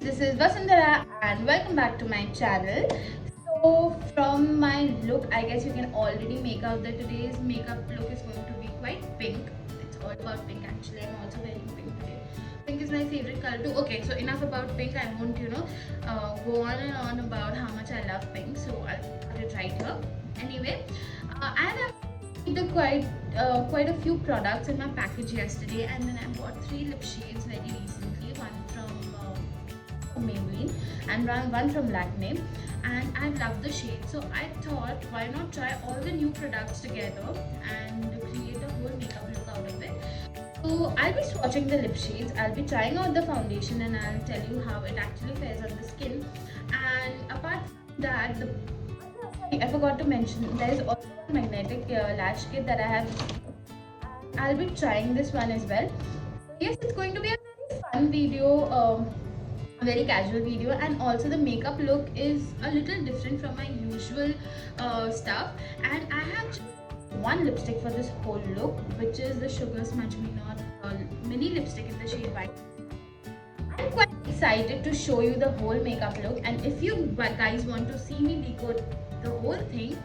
This is Vasundhara and welcome back to my channel. So from my look, I guess you can already make out that today's makeup look is going to be quite pink. It's all about pink actually. I'm also wearing pink today. Pink is my favorite color too. Okay, so enough about pink. I won't go on and on about how much I love pink. So I'll put it right here. Anyway, I have the quite a few products in my package yesterday, and then I bought 3 lip shades very recently. One from Maybelline and one from Lakme, and I love the shade. So I thought, why not try all the new products together and create a whole makeup look out of it. So I'll be swatching the lip shades, I'll be trying out the foundation, and I'll tell you how it actually fares on the skin. And apart from that, I forgot to mention, there is also a magnetic lash kit that I have. I'll be trying this one as well. So yes, it's going to be a very fun video, a very casual video, and also the makeup look is a little different from my usual stuff. And I have just one lipstick for this whole look, which is the Sugar Smudge Me Not mini lipstick in the shade white. I'm quite excited to show you the whole makeup look, and if you guys want to see me decode the whole thing,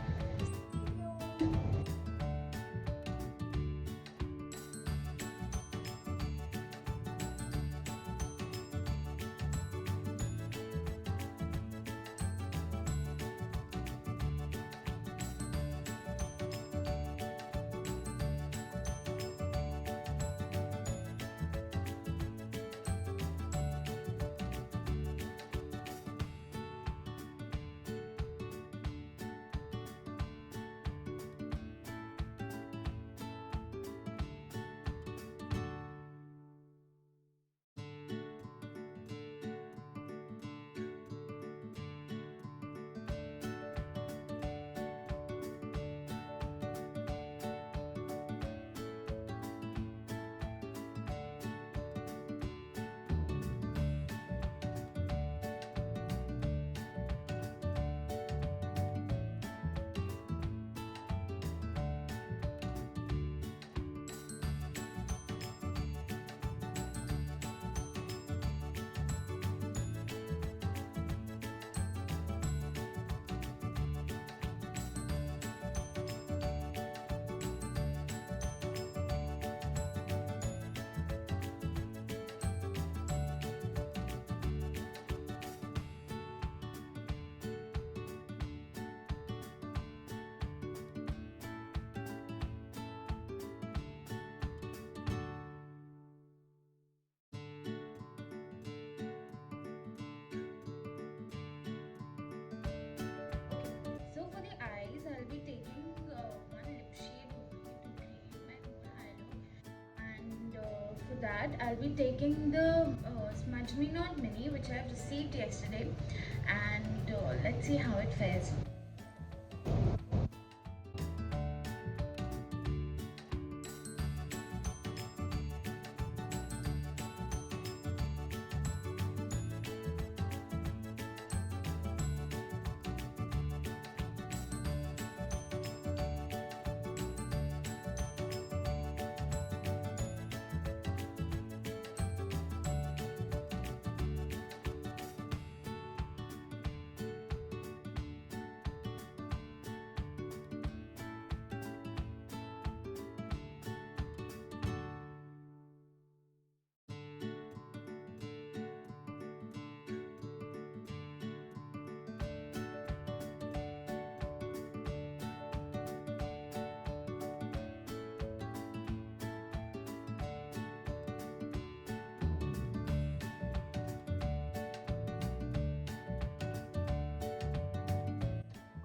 that I'll be taking the Smudge Me Not Mini, which I have received yesterday, and let's see how it fares.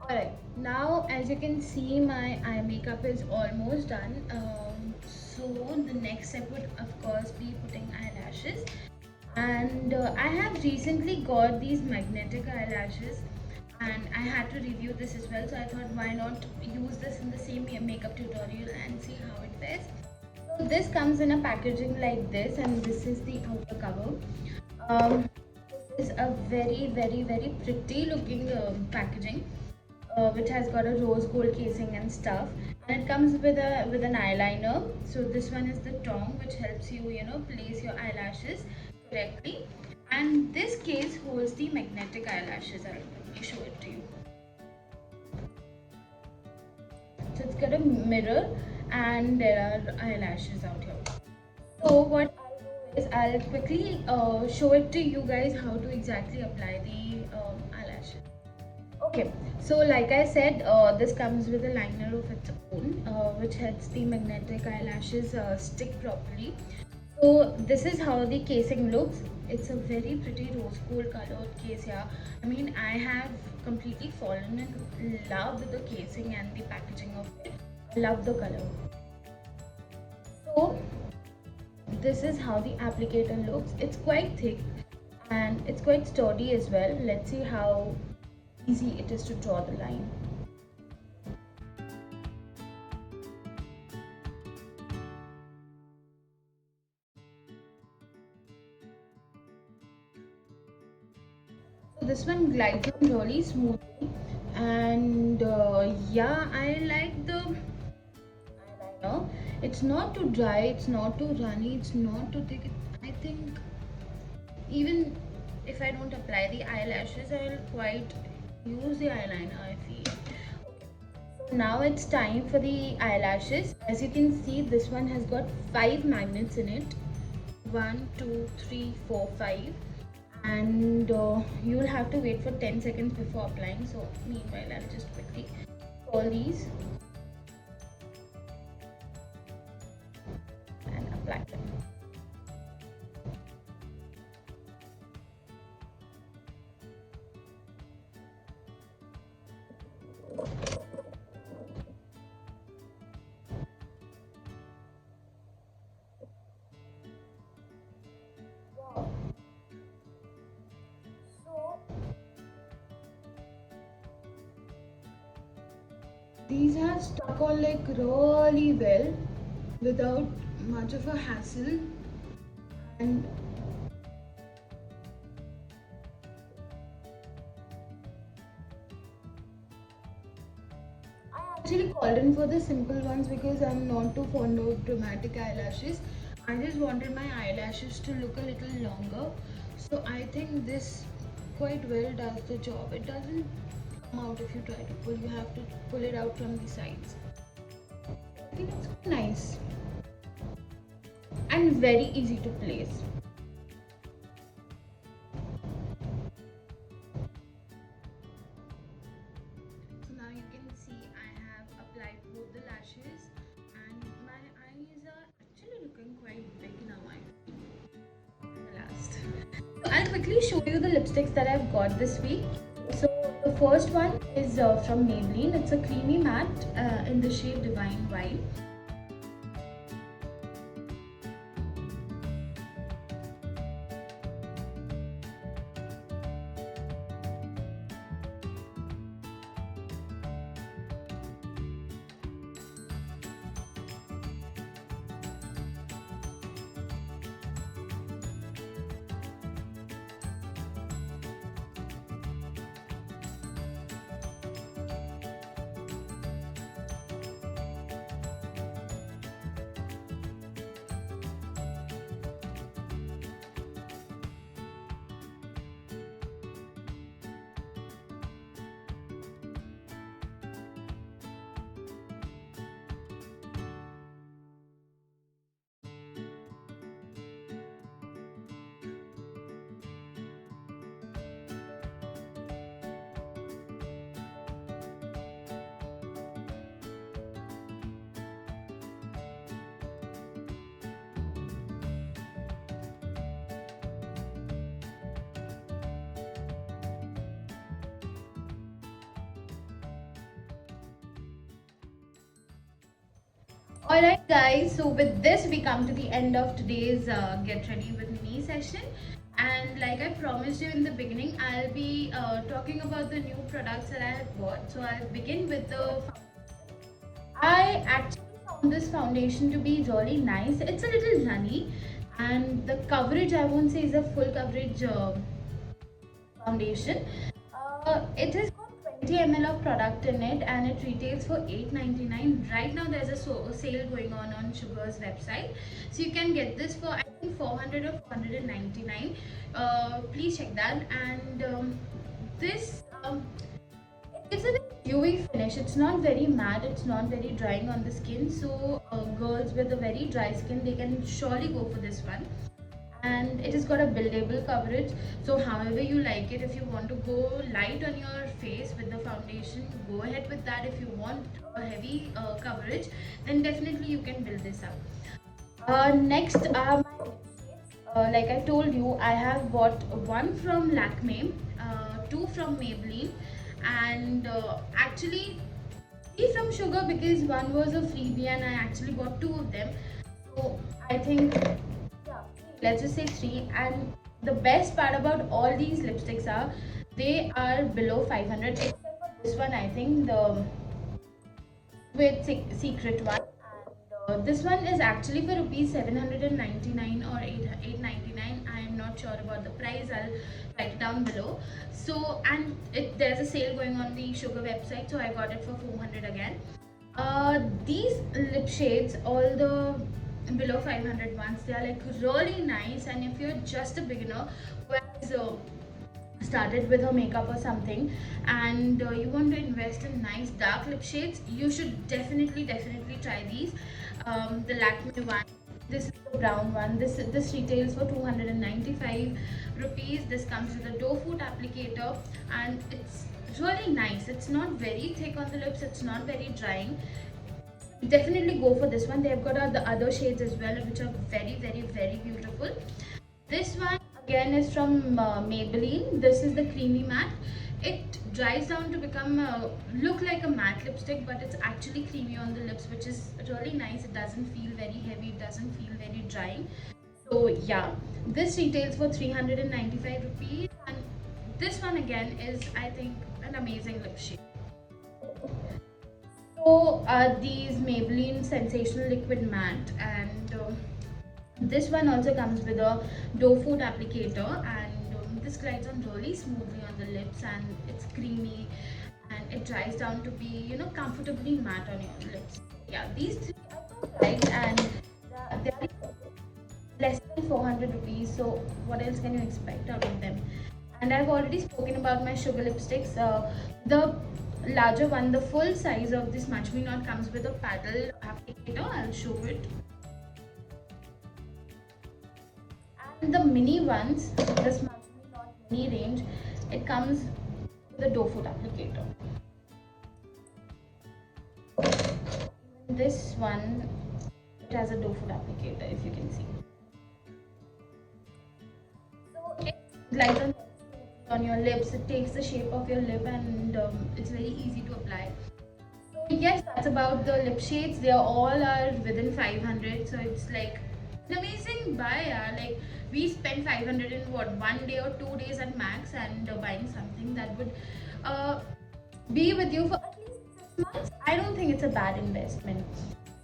Alright, now as you can see, my eye makeup is almost done. So the next step would of course be putting eyelashes, and I have recently got these magnetic eyelashes, and I had to review this as well, so I thought, why not use this in the same makeup tutorial and see how it fares. So this comes in a packaging like this, and this is the outer cover. This is a very pretty looking packaging, which has got a rose gold casing and stuff, and it comes with an eyeliner. So this one is the tongue, which helps you place your eyelashes correctly. And this case guys holds the magnetic eyelashes. Let me show it to you. So it's got a mirror and there are eyelashes out here. So what I'll do is I'll quickly show it to you guys how to exactly apply the eyelashes. Okay, so like I said, this comes with a liner of its own, which helps the magnetic eyelashes stick properly. So this is how the casing looks. It's a very pretty rose gold colored case here. I mean, I have completely fallen in love with the casing and the packaging of it. I love the color. So this is how the applicator looks. It's quite thick and it's quite sturdy as well. Let's see how easy it is to draw the line. So this one glides on really smoothly, and yeah, I like the eyeliner. It's not too dry, it's not too runny, it's not too thick. I think even if I don't apply the eyelashes, I'll quite use the eyeliner, I feel. So now it's time for the eyelashes. As you can see, this one has got 5 magnets in it. 1, 2, 3, 4, 5. And you'll have to wait for 10 seconds before applying. So meanwhile, I'll just quickly curl these and apply them. These have stuck on like really well without much of a hassle, and I actually called in for the simple ones because I'm not too fond of dramatic eyelashes. I just wanted my eyelashes to look a little longer, so I think this quite well does the job. It doesn't come out if you try to pull, you have to pull it out from the sides. I think it's nice and very easy to place. So now you can see I have applied both the lashes and my eyes are actually looking quite big now. Last. So I'll quickly show you the lipsticks that I've got this week. So the first one is from Maybelline. It's a creamy matte in the shade Divine Wine. Alright guys, so with this we come to the end of today's Get Ready With Me session, and like I promised you in the beginning, I'll be talking about the new products that I have bought. So I'll begin with the I actually found this foundation to be really nice. It's a little runny and the coverage, I won't say is a full coverage foundation. It has got 20 ml of product in it and it retails for $8.99. Right now there's a sale going on Sugar's website, so you can get this for I think 400 or 499. Please check that. And this it's a dewy finish. It's not very matte, it's not very drying on the skin. So girls with a very dry skin, they can surely go for this one. And it has got a buildable coverage, so however you like it. If you want to go light on your face with the foundation, go ahead with that. If you want a heavy coverage, then definitely you can build this up. Next are my lipsticks. Like I told you, I have bought one from Lakme, two from Maybelline, and actually three from Sugar, because one was a freebie and I actually bought two of them. So I think, yeah, let's just say three. And the best part about all these lipsticks are they are below 500, except for this one, I think, the with secret one. And this one is actually for rupees 799 or 899. I am not sure about the price. I'll write it down below. So, and there's a sale going on the Sugar website, so I got it for 400 again. These lip shades, all the below 500 ones, they are like really nice. And if you're just a beginner who has started with her makeup or something, and you want to invest in nice dark lip shades, you should definitely try these. The Lakme one, this is the brown one. This retails for 295 rupees. This comes with a doe foot applicator, and it's really nice. It's not very thick on the lips, it's not very drying. Definitely go for this one. They've got the other shades as well, which are very beautiful. This one again is from Maybelline. This is the creamy matte. It dries down to become look like a matte lipstick, but it's actually creamy on the lips, which is really nice. It doesn't feel very heavy, it doesn't feel very drying. So yeah, this retails for 395 rupees, and this one again is, I think, an amazing lip shade. So these Maybelline Sensational Liquid Matte, and this one also comes with a doe foot applicator, and this glides on really smoothly on the lips, and it's creamy, and it dries down to be, you know, comfortably matte on your lips. Yeah, these three are so light, and they are less than 400 rupees. So what else can you expect out of them? And I've already spoken about my Sugar lipsticks. The larger one, the full size of this Much Me Not, comes with a paddle applicator. I'll show it. And the mini ones, this Much Me Not mini range, it comes with a doe foot applicator. Even this one, it has a doe foot applicator, if you can see. So it glides on your lips, it takes the shape of your lip, and it's very easy to apply. So yes, that's about the lip shades. They all are within 500, so it's like an amazing buy. Like, we spend 500 in what, 1 day or 2 days at max, and buying something that would be with you for at least 6 months. I don't think it's a bad investment.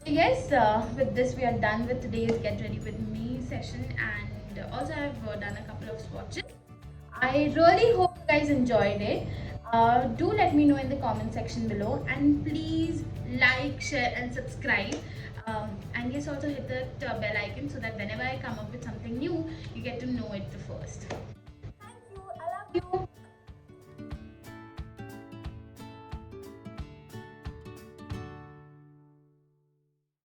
So yes, with this we are done with today's Get Ready With Me session, and also I've done a couple of swatches. I really hope you guys enjoyed it. Do let me know in the comment section below, and please like, share and subscribe, and yes, also hit that bell icon, so that whenever I come up with something new, you get to know it the first. Thank you. I love you.